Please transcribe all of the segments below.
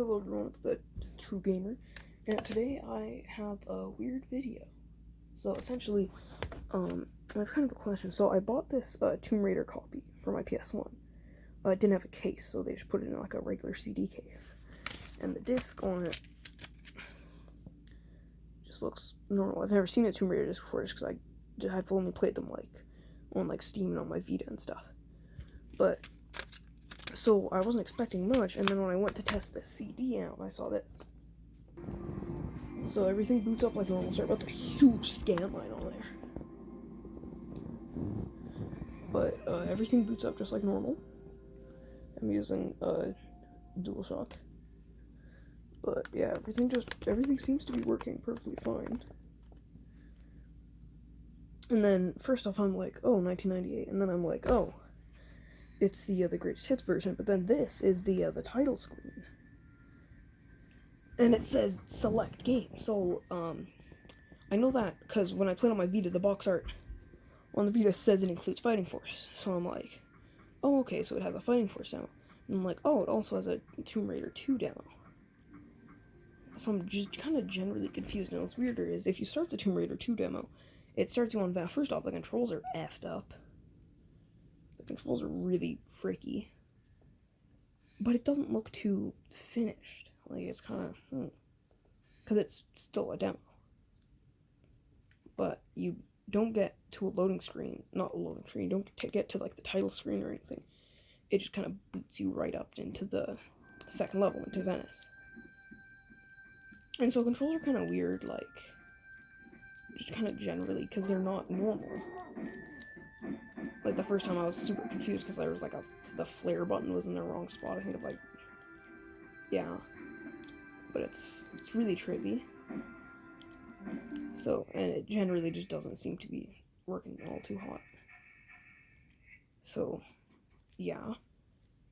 Hello everyone, it's the True Gamer, and today I have a weird video. So essentially, I have kind of a question. So I bought this Tomb Raider copy for my PS1. It didn't have a case, so they just put it in like a regular CD case. And the disc on it just looks normal. I've never seen a Tomb Raider disc before, just because I've only played them like on Steam and on my Vita and stuff. But so I wasn't expecting much, and then when I went to test the CD out, I saw this. So everything boots up like normal. Sorry about the huge scan line on there. But everything boots up just like normal. I'm using DualShock. But yeah, everything seems to be working perfectly fine. And then first off, I'm like, oh, 1998, and then I'm like, oh, it's the greatest hits version. But then this is the title screen, and it says select game. So I know that because when I played on my Vita, the box art on the Vita says it includes Fighting Force. So I'm like, oh, okay, so it has a Fighting Force demo. And I'm like, oh, it also has a Tomb Raider 2 demo. So I'm just kind of generally confused. And what's weirder is if you start the Tomb Raider 2 demo, it starts you on that. First off, the controls are effed up. The controls are really freaky. But it doesn't look too finished. Like, it's kind of, because it's still a demo. But you don't get to a loading screen, not a loading screen, you don't get to, like, the title screen or anything. It just kind of boots you right up into the second level, into Venice. And so controls are kind of weird, like, just kind of generally, because they're not normal. Like, the first time I was super confused because there was, like, the flare button was in the wrong spot. I think it's, like, yeah. But it's really trippy. So, and it generally just doesn't seem to be working all too hot. So, yeah.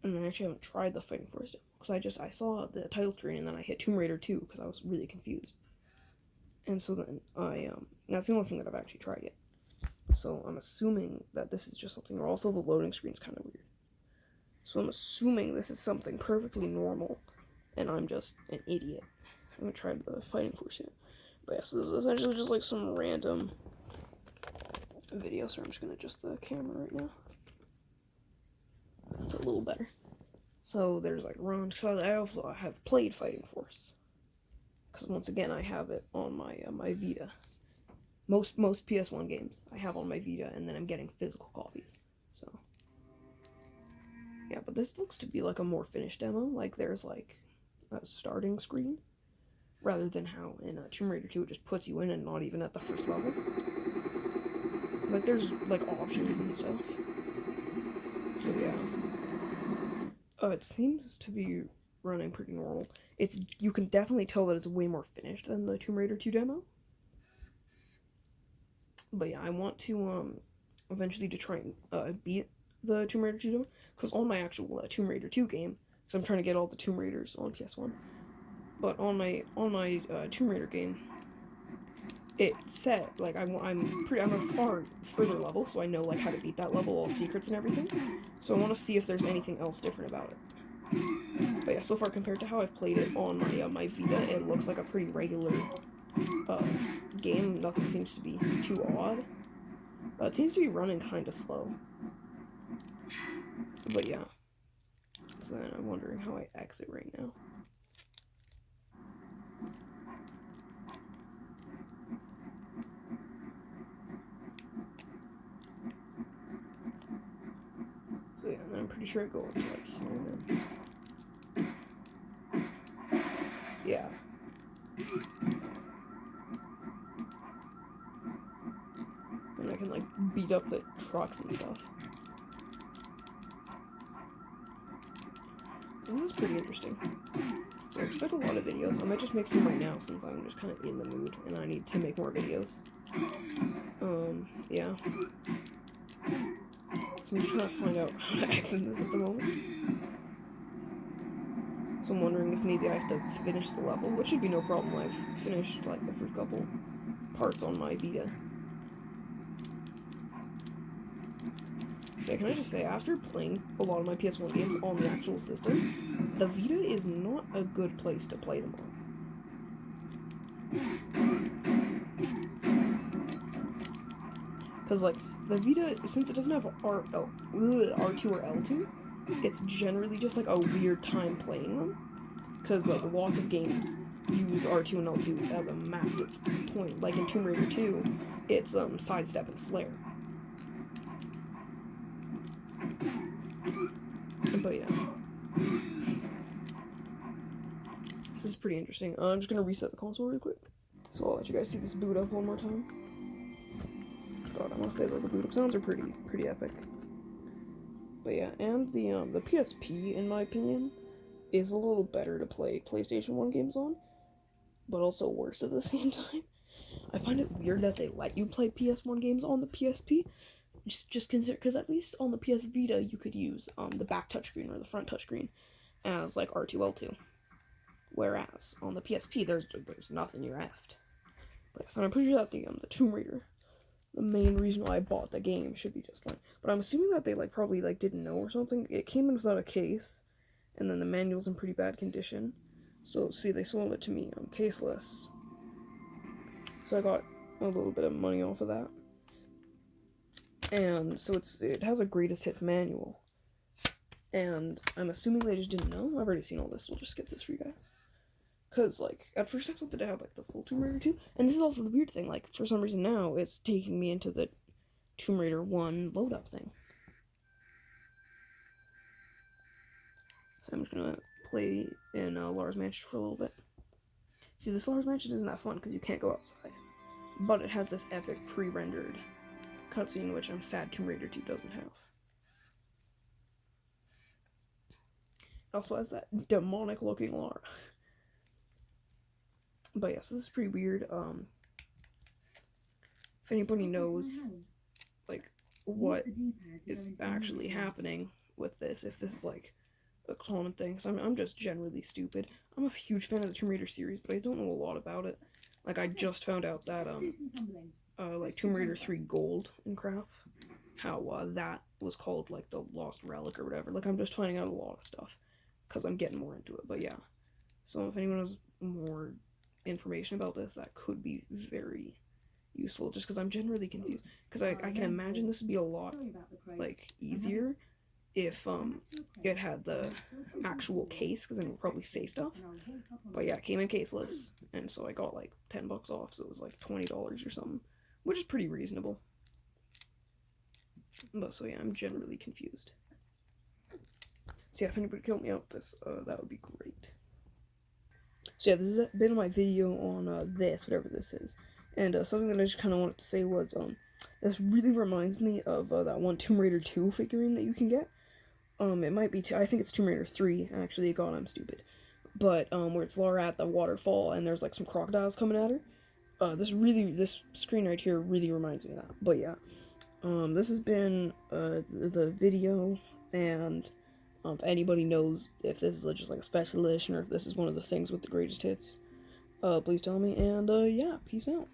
And then I actually haven't tried the Fighting Force demo, because I saw the title screen and then I hit Tomb Raider 2 because I was really confused. And so then that's the only thing that I've actually tried yet. So I'm assuming that this is just something, or also the loading screen's kind of weird. So I'm assuming this is something perfectly normal, and I'm just an idiot. I haven't tried the Fighting Force yet. But yeah, so this is essentially just like some random video, so I'm just gonna adjust the camera right now. That's a little better. So there's like Run, because I also have played Fighting Force. Because once again, I have it on my my Vita. Most PS1 games I have on my Vita, and then I'm getting physical copies. So yeah, but this looks to be like a more finished demo. Like there's like a starting screen, rather than how in Tomb Raider 2 it just puts you in and not even at the first level. Like there's like options and stuff. So yeah, it seems to be running pretty normal. You can definitely tell that it's way more finished than the Tomb Raider 2 demo. But yeah, I want to eventually to try and beat the Tomb Raider 2 demo, because on my actual Tomb Raider 2 game, because I'm trying to get all the Tomb Raiders on PS1, but on my Tomb Raider game, it said like I'm a far further level, so I know like how to beat that level, all secrets and everything. So I want to see if there's anything else different about it. But yeah, so far compared to how I've played it on my Vita, it looks like a pretty regular game. Nothing seems to be too odd. It seems to be running kind of slow. But yeah. So then I'm wondering how I exit right now. So yeah, and then I'm pretty sure I go up to like here and then. Yeah. And I can like beat up the trucks and stuff. So this is pretty interesting. So I expect a lot of videos. I might just make some right now since I'm just kind of in the mood and I need to make more videos. Yeah. So I'm just trying to find out how to exit this at the moment. So I'm wondering if maybe I have to finish the level, which should be no problem. I've finished like the first couple parts on my Vita. Yeah, can I just say, after playing a lot of my PS1 games on the actual systems, the Vita is not a good place to play them on. Because, like, the Vita, since it doesn't have R2 or L2, it's generally just, like, a weird time playing them. Because, like, lots of games use R2 and L2 as a massive point. Like, in Tomb Raider 2, it's, sidestep and flare. But, yeah. This is pretty interesting. I'm just gonna reset the console really quick. So I'll let you guys see this boot up one more time. God, I must say that the boot up sounds are pretty epic. But yeah, and the PSP, in my opinion, is a little better to play PlayStation 1 games on, but also worse at the same time. I find it weird that they let you play PS1 games on the PSP. Just consider, because at least on the PS Vita you could use the back touchscreen or the front touchscreen as like R2L2, whereas on the PSP there's nothing, you're effed. But so I'm pretty sure that the Tomb Raider, the main reason why I bought the game, should be just fine. But I'm assuming that they probably didn't know or something. It came in without a case, and then the manual's in pretty bad condition. So see, they sold it to me caseless. So I got a little bit of money off of that. And so it has a greatest hits manual. And I'm assuming they just didn't know. I've already seen all this. We'll just skip this for you guys. Because, at first I thought that I had, the full Tomb Raider 2. And this is also the weird thing. For some reason now, it's taking me into the Tomb Raider 1 load-up thing. So I'm just gonna play in Lars Mansion for a little bit. See, this Lars Mansion isn't that fun because you can't go outside. But it has this epic pre-rendered cutscene, which I'm sad Tomb Raider 2 doesn't have. It also has that demonic-looking Lara. But yeah, so this is pretty weird. If anybody knows, what is actually happening with this, if this is, a common thing, because I'm just generally stupid. I'm a huge fan of the Tomb Raider series, but I don't know a lot about it. I just found out that, Tomb Raider 3 Gold in Craft, how, that was called, the Lost Relic or whatever. I'm just finding out a lot of stuff, because I'm getting more into it, but yeah. So if anyone has more information about this, that could be very useful, just because I'm generally confused, because I can imagine this would be a lot, easier if, it had the actual case, because then it would probably say stuff, but yeah, it came in caseless, and so I got, $10 off, so it was, $20 or something, which is pretty reasonable, but so yeah, I'm generally confused. So yeah, if anybody could help me out with this, that would be great. So yeah, this has been my video on this, whatever this is. And something that I just kind of wanted to say was, this really reminds me of that one Tomb Raider 2 figurine that you can get. It might be, I think it's Tomb Raider 3, actually. God, I'm stupid. But, where it's Lara at the waterfall, and there's, some crocodiles coming at her. This screen right here really reminds me of that. But yeah, this has been, the video, and if anybody knows if this is just a special edition or if this is one of the things with the greatest hits, please tell me, and yeah, peace out.